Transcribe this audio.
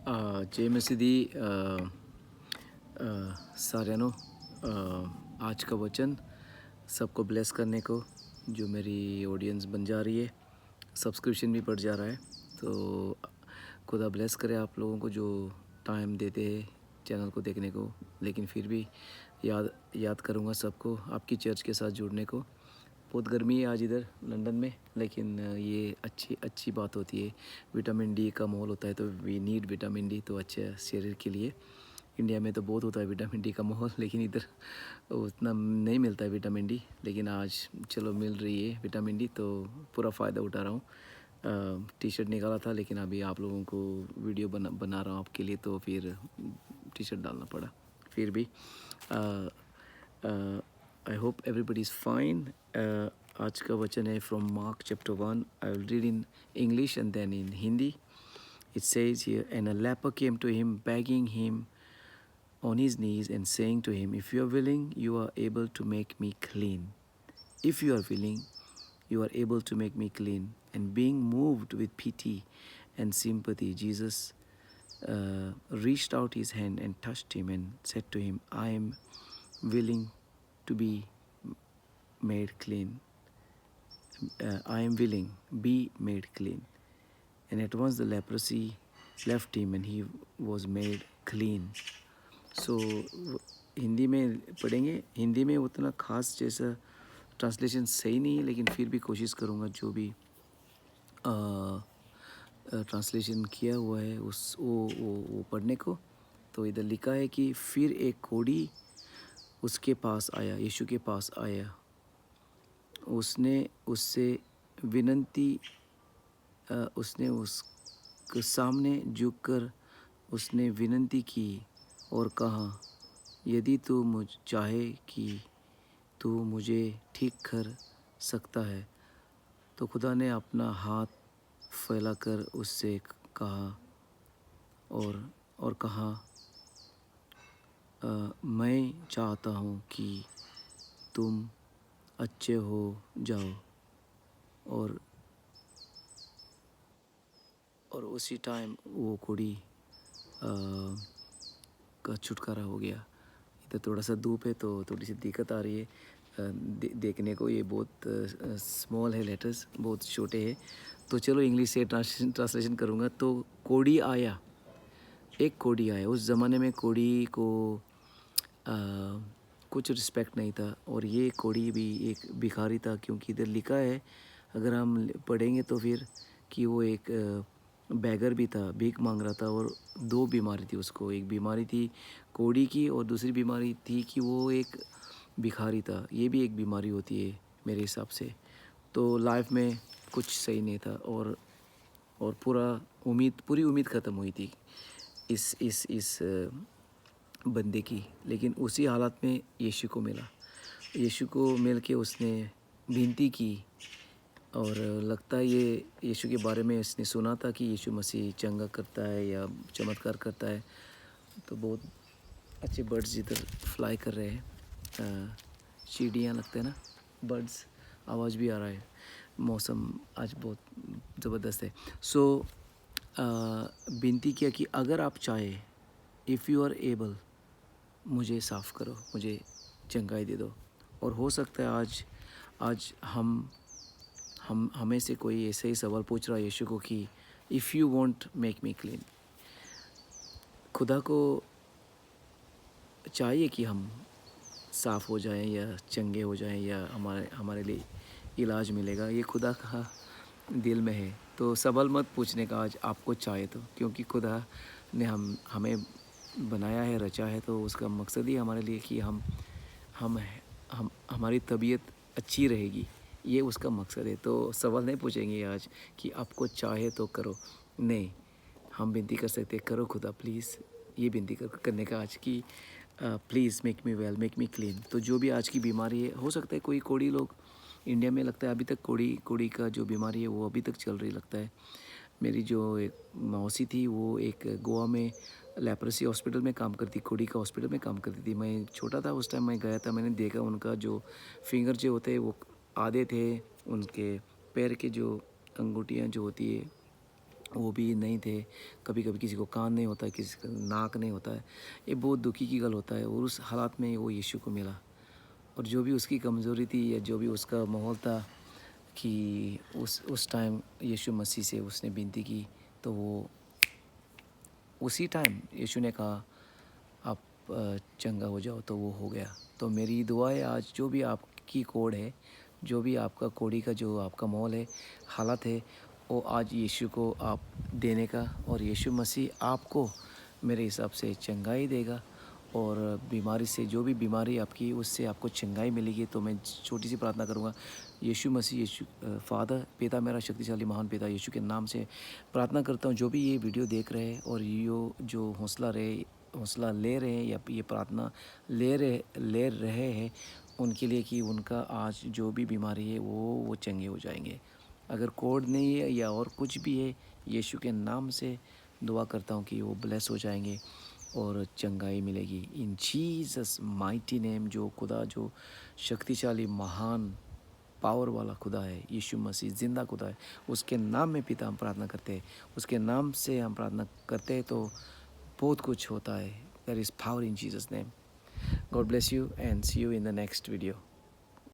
जय मसीह दी साਰਿਆਂ ਨੂੰ आज का वचन सबको ब्लेस करने को जो मेरी ऑडियंस बन जा रही है, सब्सक्रिप्शन भी बढ़ जा रहा है। तो खुदा ब्लेस करे आप लोगों को जो टाइम देते हैं चैनल को देखने को। लेकिन फिर भी याद करूँगा सबको आपकी चर्च के साथ जुड़ने को। बहुत गर्मी है आज इधर लंदन में, लेकिन ये अच्छी बात होती है। विटामिन डी का माहौल होता है तो वी नीड विटामिन डी, तो अच्छे शरीर के लिए। इंडिया में तो बहुत होता है विटामिन डी का माहौल, लेकिन इधर उतना नहीं मिलता है विटामिन डी। लेकिन आज चलो मिल रही है विटामिन डी, तो पूरा फ़ायदा उठा रहा हूँ। टी शर्ट निकाला था, लेकिन अभी आप लोगों को वीडियो बना रहा हूँ आपके लिए, तो फिर टी शर्ट डालना पड़ा। फिर भी I hope everybody is fine. आज का वचन है from Mark chapter 1। I will read in English and then in Hindi. It says here, and a leper came to him, begging him on his knees and saying to him, if you are willing, you are able to make me clean. If you are willing, you are able to make me clean. And being moved with pity and sympathy, Jesus reached out his hand and touched him and said to him, I am willing to be made clean. I am willing, be made clean. And at once the leprosy left him and he was made clean. So Hindi में पढ़ेंगे। हिंदी में उतना ख़ास जैसा translation सही नहीं है, लेकिन फिर भी कोशिश करूँगा जो भी ट्रांसलेशन किया हुआ है वो पढ़ने को। तो इधर लिखा है कि फिर एक कोढ़ी उसके पास आया, यीशु के पास आया। उसने उससे उसके सामने झुककर उसने विनती की और कहा, यदि तू चाहे कि तू मुझे ठीक कर सकता है। तो खुदा ने अपना हाथ फैलाकर उससे कहा और कहा, मैं चाहता हूँ कि तुम अच्छे हो जाओ। और उसी टाइम वो कोढ़ी का छुटकारा हो गया। इधर थोड़ा सा धूप है तो थोड़ी सी दिक्कत आ रही है देखने को। ये बहुत स्मॉल है, लेटर्स बहुत छोटे हैं। तो चलो इंग्लिश से ट्रांसलेशन करूँगा। तो कोढ़ी आया, एक कोढ़ी आया। उस ज़माने में कोढ़ी को कुछ रिस्पेक्ट नहीं था, और ये कोढ़ी भी एक भिखारी था, क्योंकि इधर लिखा है, अगर हम पढ़ेंगे तो फिर कि वो एक बैगर भी था, भीख मांग रहा था। और दो बीमारी थी उसको, एक बीमारी थी कोढ़ी की और दूसरी बीमारी थी कि वो एक भिखारी था। ये भी एक बीमारी होती है मेरे हिसाब से। तो लाइफ में कुछ सही नहीं था, और पूरी उम्मीद ख़त्म हुई थी इस बंदे की। लेकिन उसी हालत में यीशु को मिला। यीशु को मिल के उसने विनती की, और लगता है ये यीशु के बारे में इसने सुना था कि यीशु मसीह चंगा करता है या चमत्कार करता है। तो बहुत अच्छे बर्ड्स इधर फ्लाई कर रहे हैं, चिड़ियाँ लगते हैं ना, बर्ड्स, आवाज़ भी आ रहा है। मौसम आज बहुत ज़बरदस्त है। सो विनती किया कि अगर आप चाहे, इफ़ यू आर एबल, मुझे साफ़ करो, मुझे चंगाई दे दो। और हो सकता है आज हमें से कोई ऐसे ही सवाल पूछ रहा है यीशु को कि if you want make me clean. खुदा को चाहिए कि हम साफ़ हो जाएं या चंगे हो जाएं, या हमारे लिए इलाज मिलेगा। ये खुदा का दिल में है। तो सवाल मत पूछने का आज आपको चाहे तो, क्योंकि खुदा ने हमें बनाया है, रचा है, तो उसका मकसद ही हमारे लिए कि हमारी तबीयत अच्छी रहेगी, ये उसका मकसद है। तो सवाल नहीं पूछेंगे आज कि आपको चाहे तो करो, नहीं, हम विनती कर सकते, करो खुदा प्लीज़। ये विनती करने का आज की please make me well, make me clean. तो जो भी आज की बीमारी है, हो सकता है कोई कोढ़ी लोग इंडिया में, लगता है अभी तक कोढ़ी का जो बीमारी है वो अभी तक चल रही लगता है। मेरी जो एक मौसी थी वो एक गोवा में लेप्रोसी हॉस्पिटल में काम करती, कोढ़ी का हॉस्पिटल में काम करती थी। मैं छोटा था उस टाइम, मैं गया था, मैंने देखा उनका जो फिंगर जो होते हैं वो आधे थे, उनके पैर के जो अंगूठियाँ जो होती है वो भी नहीं थे। कभी कभी किसी को कान नहीं होता है, किसी को नाक नहीं होता है। ये बहुत दुखी की गल होता है। और उस हालात में वो यीशु को मिला, और जो भी उसकी कमज़ोरी थी या जो भी उसका माहौल था कि उस टाइम यीशु मसीह से उसने विनती की, तो वो उसी टाइम यीशु ने कहा आप चंगा हो जाओ, तो वो हो गया। तो मेरी दुआ है आज जो भी आपकी कोड है, जो भी आपका कोड़ी का जो आपका माहौल है, हालत है, वो आज यीशु को आप देने का, और यीशु मसीह आपको मेरे हिसाब से चंगाई देगा। और बीमारी से, जो भी बीमारी आपकी, उससे आपको चंगाई मिलेगी। तो मैं छोटी सी प्रार्थना करूँगा। यीशु मसीह, यीशु फादर, पिता मेरा शक्तिशाली महान पिता, यीशु के नाम से प्रार्थना करता हूँ जो भी ये वीडियो देख रहे हैं और जो हौसला ले रहे हैं या ये प्रार्थना ले रहे हैं, उनके लिए कि उनका आज जो भी बीमारी है वो चंगे हो जाएंगे। अगर कोड नहीं है या और कुछ भी है, यीशु के नाम से दुआ करता हूँ कि वो ब्लेस हो जाएंगे और चंगाई मिलेगी इन जीसस माइटी नेम। जो खुदा, जो शक्तिशाली महान पावर वाला खुदा है, यीशु मसीह जिंदा खुदा है, उसके नाम में पिता हम प्रार्थना करते हैं, उसके नाम से हम प्रार्थना करते हैं तो बहुत कुछ होता है। There is power in Jesus name. God bless you and see you in the next video.